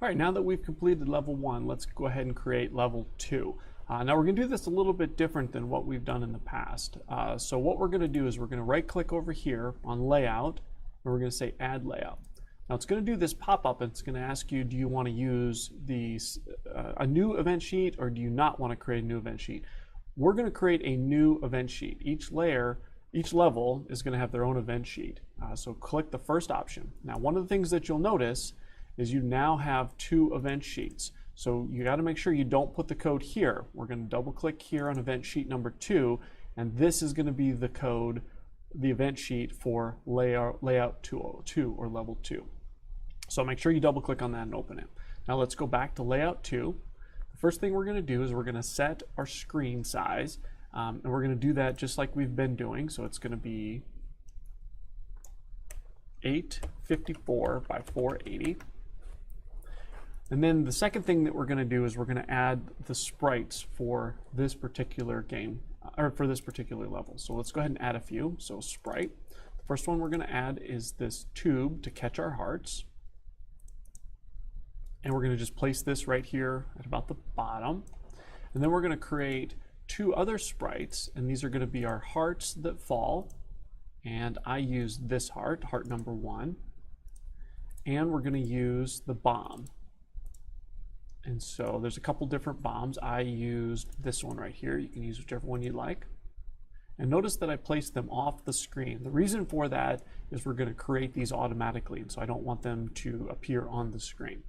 All right, now that we've completed level 1, let's go ahead and create level 2. Now we're going to do this a little bit different than what we've done in the past. So what we're going to do is we're going to right click over here on layout, and we're going to say add layout. Now it's going to do this pop-up, and it's going to ask you, do you want to use a new event sheet, or do you not want to create a new event sheet? We're going to create a new event sheet. Each level is going to have their own event sheet. So click the first option. Now one of the things that you'll notice is you now have 2 event sheets. So you got to make sure you don't put the code here. We're going to double click here on event sheet number 2, and this is going to be the code, the event sheet for layout 2 or level 2. So make sure you double click on that and open it. Now let's go back to layout 2. The first thing we're going to do is we're going to set our screen size, and we're going to do that just like we've been doing. So it's going to be 854 by 480. And then the second thing that we're going to do is we're going to add the sprites for this particular game, or for this particular level. So let's go ahead and add a few. So sprite. The first one we're going to add is this tube to catch our hearts. And we're going to just place this right here at about the bottom. And then we're going to create 2 other sprites, and these are going to be our hearts that fall. And I use this heart number 1. And we're going to use the bomb. And so there's a couple different bombs. I used this one right here. You can use whichever one you like. And notice that I placed them off the screen. The reason for that is we're going to create these automatically, and so I don't want them to appear on the screen.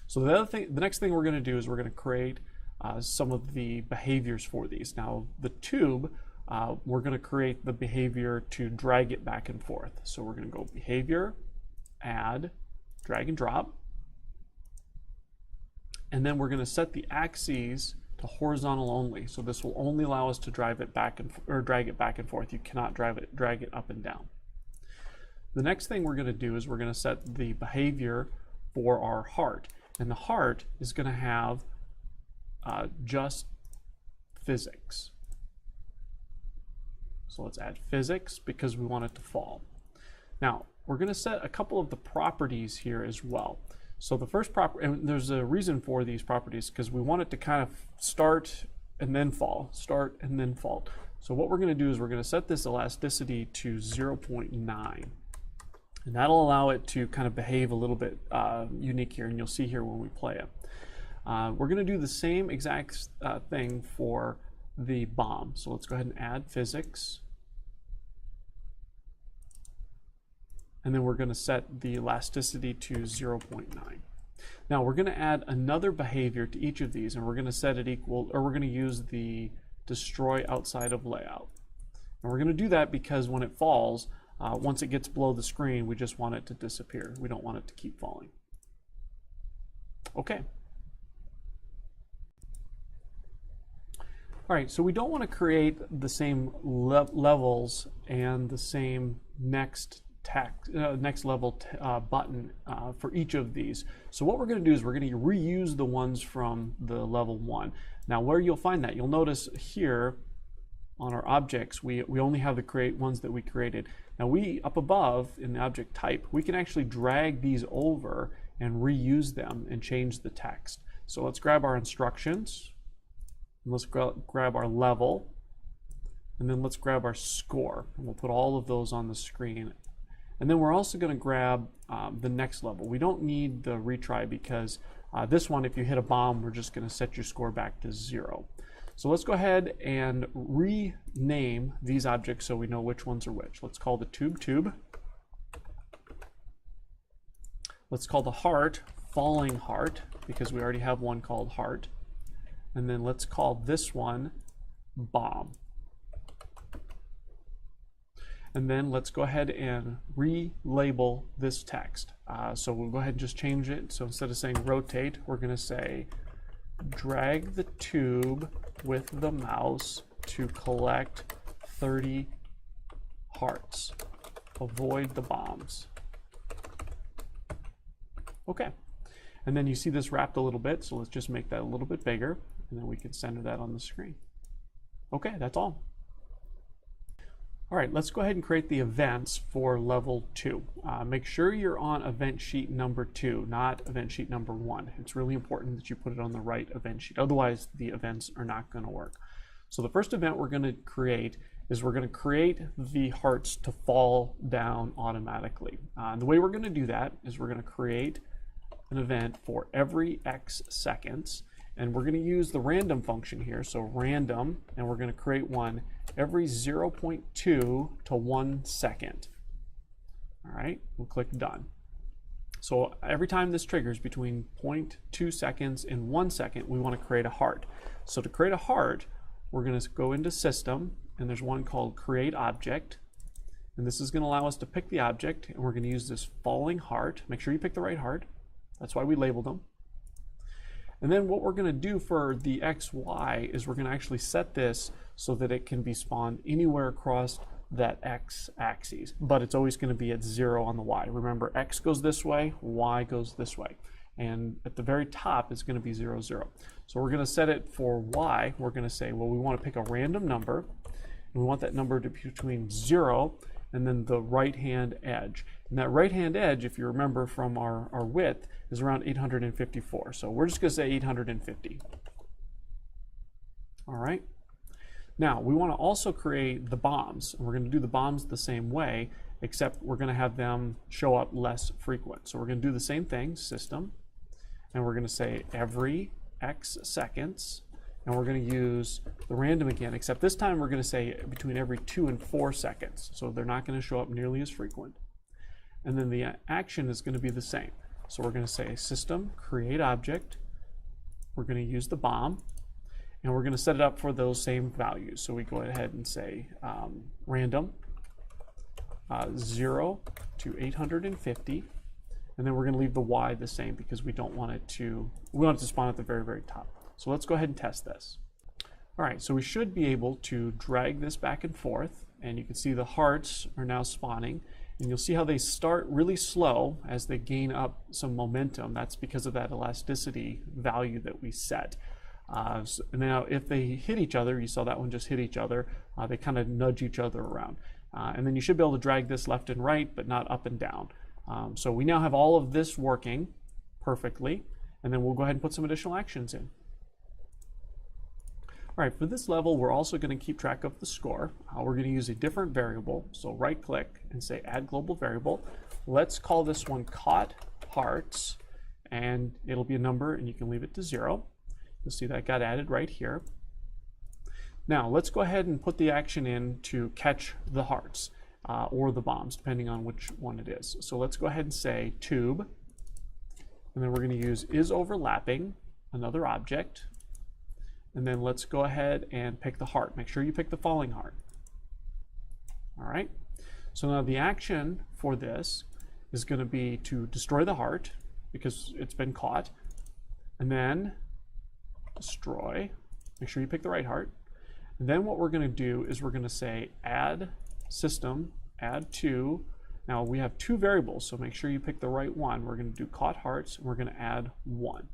So the next thing we're going to do is we're going to create some of the behaviors for these. Now the tube, we're going to create the behavior to drag it back and forth. So we're going to go behavior, add, drag and drop. And then we're going to set the axes to horizontal only. So this will only allow us to drive it back or drag it back and forth. You cannot drag it up and down. The next thing we're going to do is we're going to set the behavior for our heart. And the heart is going to have just physics. So let's add physics because we want it to fall. Now we're going to set a couple of the properties here as well. So the first property, and there's a reason for these properties, because we want it to kind of start and then fall, start and then fall. So what we're going to do is we're going to set this elasticity to 0.9. And that'll allow it to kind of behave a little bit unique here, and you'll see here when we play it. We're going to do the same exact thing for the bomb. So let's go ahead and add physics. And then we're going to set the elasticity to 0.9. Now we're going to add another behavior to each of these, and we're going to set it equal, or we're going to use the destroy outside of layout. And we're going to do that because when it falls, once it gets below the screen, we just want it to disappear. We don't want it to keep falling. Okay. All right, so we don't want to create the same levels and the same next level button for each of these. So what we're going to do is we're going to reuse the ones from the level 1. Now where you'll find that, you'll notice here on our objects, we only have the ones that we created. Now up above in the object type, we can actually drag these over and reuse them and change the text. So let's grab our instructions, and let's grab our level, and then let's grab our score, and we'll put all of those on the screen. And then we're also going to grab the next level. We don't need the retry because this one, if you hit a bomb, we're just going to set your score back to 0. So let's go ahead and rename these objects so we know which ones are which. Let's call the tube. Let's call the heart falling heart because we already have one called heart. And then let's call this one bomb. And then let's go ahead and relabel this text. So we'll go ahead and just change it. So instead of saying rotate, we're going to say drag the tube with the mouse to collect 30 hearts. Avoid the bombs. Okay. And then you see this wrapped a little bit, so let's just make that a little bit bigger, and then we can center that on the screen. Okay, that's all. All right, let's go ahead and create the events for level 2. Make sure you're on event sheet number 2, not event sheet number 1. It's really important that you put it on the right event sheet. Otherwise, the events are not going to work. So the first event we're going to create is we're going to create the hearts to fall down automatically. And the way we're going to do that is we're going to create an event for every X seconds. And we're going to use the random function here, so random, and we're going to create one every 0.2 to 1 second. All right, we'll click done. So every time this triggers between 0.2 seconds and 1 second, we want to create a heart. So to create a heart, we're going to go into System, and there's one called Create Object. And this is going to allow us to pick the object, and we're going to use this falling heart. Make sure you pick the right heart. That's why we labeled them. And then what we're going to do for the XY is we're going to actually set this so that it can be spawned anywhere across that X axis, but it's always going to be at 0 on the Y. Remember, X goes this way, Y goes this way. And at the very top is going to be 0, 0. So we're going to set it for Y. We're going to say, well, we want to pick a random number, and we want that number to be between 0 and then the right-hand edge. And that right-hand edge, if you remember from our width, is around 854. So we're just going to say 850. All right. Now, we want to also create the bombs. And we're going to do the bombs the same way, except we're going to have them show up less frequent. So we're going to do the same thing, System, and we're going to say every X seconds. And we're going to use the random again, except this time we're going to say between every 2 and 4 seconds. So they're not going to show up nearly as frequent. And then the action is going to be the same. So we're going to say System, Create Object. We're going to use the bomb. And we're going to set it up for those same values. So we go ahead and say random, 0 to 850. And then we're going to leave the Y the same because we don't want it to, we want it to spawn at the very, very top. So let's go ahead and test this. All right, so we should be able to drag this back and forth, and you can see the hearts are now spawning, and you'll see how they start really slow as they gain up some momentum. That's because of that elasticity value that we set. So now if they hit each other, you saw that one just hit each other, they kind of nudge each other around. And then you should be able to drag this left and right, but not up and down. So we now have all of this working perfectly, and then we'll go ahead and put some additional actions in. All right, for this level, we're also going to keep track of the score. We're going to use a different variable. So right click and say add global variable. Let's call this one caught hearts, and it'll be a number, and you can leave it to 0. You'll see that got added right here. Now let's go ahead and put the action in to catch the hearts or the bombs, depending on which one it is. So let's go ahead and say tube, and then we're going to use is overlapping another object. And then let's go ahead and pick the heart. Make sure you pick the falling heart. All right. So now the action for this is going to be to destroy the heart because it's been caught. And then destroy. Make sure you pick the right heart. And then what we're going to do is we're going to say add System, add to. Now we have 2 variables, so make sure you pick the right one. We're going to do caught hearts, and we're going to add 1.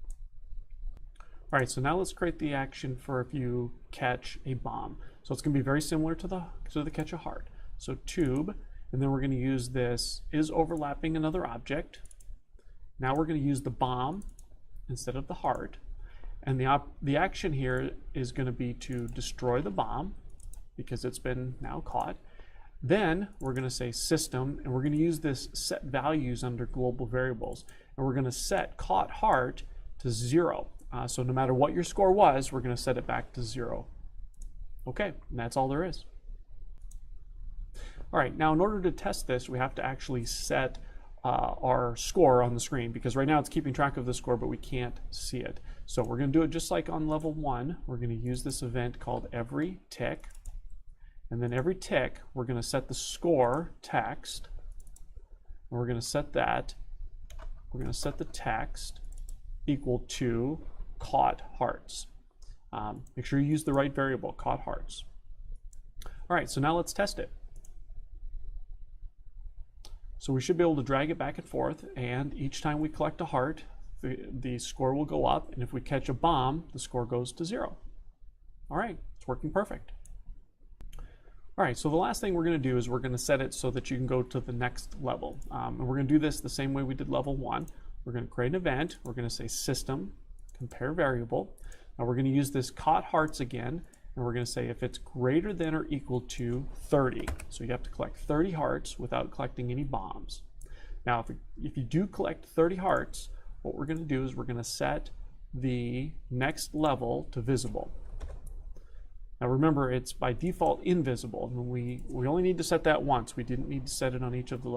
All right, so now let's create the action for if you catch a bomb. So it's going to be very similar to the catch a heart. So tube, and then we're going to use this is overlapping another object. Now we're going to use the bomb instead of the heart. And the action here is going to be to destroy the bomb because it's been now caught. Then we're going to say System, and we're going to use this set values under global variables. And we're going to set caught heart to 0. So no matter what your score was, we're going to set it back to 0. Okay, and that's all there is. All right, now in order to test this, we have to actually set our score on the screen because right now it's keeping track of the score, but we can't see it. So we're going to do it just like on level 1. We're going to use this event called every tick. And then every tick, we're going to set the score text. And we're going to set that. We're going to set the text equal to caught hearts. Make sure you use the right variable, caught hearts. All right, so now let's test it. So we should be able to drag it back and forth, and each time we collect a heart, the score will go up, and if we catch a bomb, the score goes to 0. All right, it's working perfect. All right, so the last thing we're going to do is we're going to set it so that you can go to the next level. And we're going to do this the same way we did level 1. We're going to create an event. We're going to say system, compare variable. Now we're going to use this caught hearts again, and we're going to say if it's greater than or equal to 30. So you have to collect 30 hearts without collecting any bombs. Now if you do collect 30 hearts, what we're going to do is we're going to set the next level to visible. Now remember, it's by default invisible, and we only need to set that once. We didn't need to set it on each of the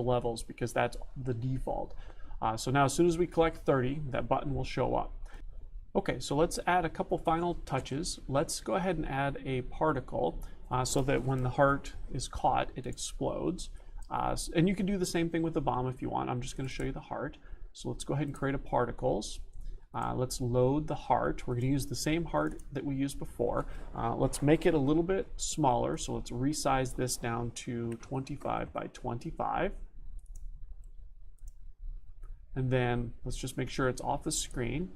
levels because that's the default. So now as soon as we collect 30, that button will show up. Okay, so let's add a couple final touches. Let's go ahead and add a particle so that when the heart is caught, it explodes. And you can do the same thing with the bomb if you want. I'm just going to show you the heart. So let's go ahead and create a particles. Let's load the heart. We're going to use the same heart that we used before. Let's make it a little bit smaller. So let's resize this down to 25 by 25. And then let's just make sure it's off the screen.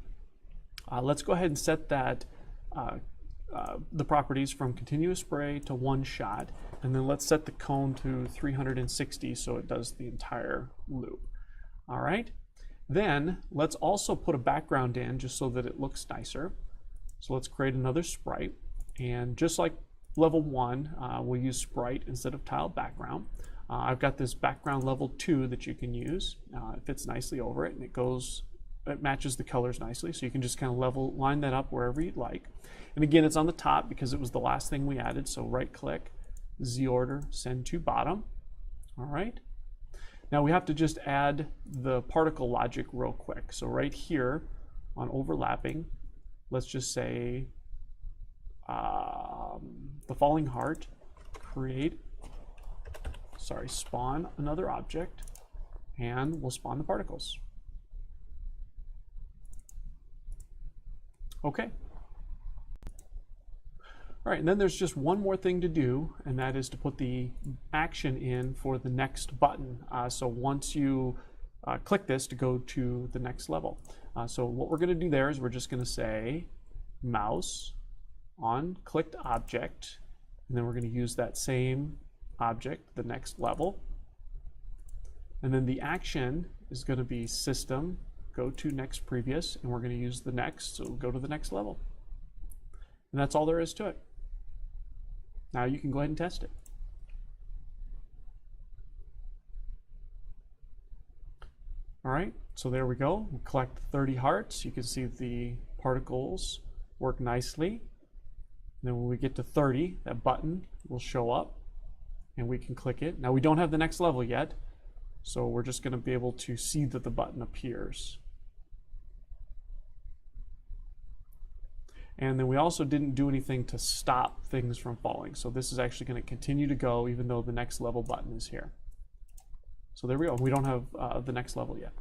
Let's go ahead and set that the properties from continuous spray to one shot. And then let's set the cone to 360 so it does the entire loop. All right. Then let's also put a background in just so that it looks nicer. So let's create another sprite, and just like level 1, we'll use sprite instead of tile background. I've got this background level 2 that you can use. It fits nicely over it, and it matches the colors nicely, so you can just kind of line that up wherever you'd like. And again, it's on the top because it was the last thing we added, so right click, Z order, send to bottom. All right. Now we have to just add the particle logic real quick. So right here on overlapping, let's just say the falling heart, spawn another object, and we'll spawn the particles. Okay. All right, and then there's just one more thing to do, and that is to put the action in for the next button. So once you click this to go to the next level. So what we're going to do there is we're just going to say mouse on clicked object, and then we're going to use that same object, the next level. And then the action is going to be system, go to next previous, and we're going to use the next, so go to the next level. And that's all there is to it. Now you can go ahead and test it. All right, so there we go. We collect 30 hearts. You can see the particles work nicely. And then when we get to 30, that button will show up and we can click it. Now we don't have the next level yet, so we're just going to be able to see that the button appears. And then we also didn't do anything to stop things from falling. So this is actually going to continue to go even though the next level button is here. So there we go. We don't have the next level yet.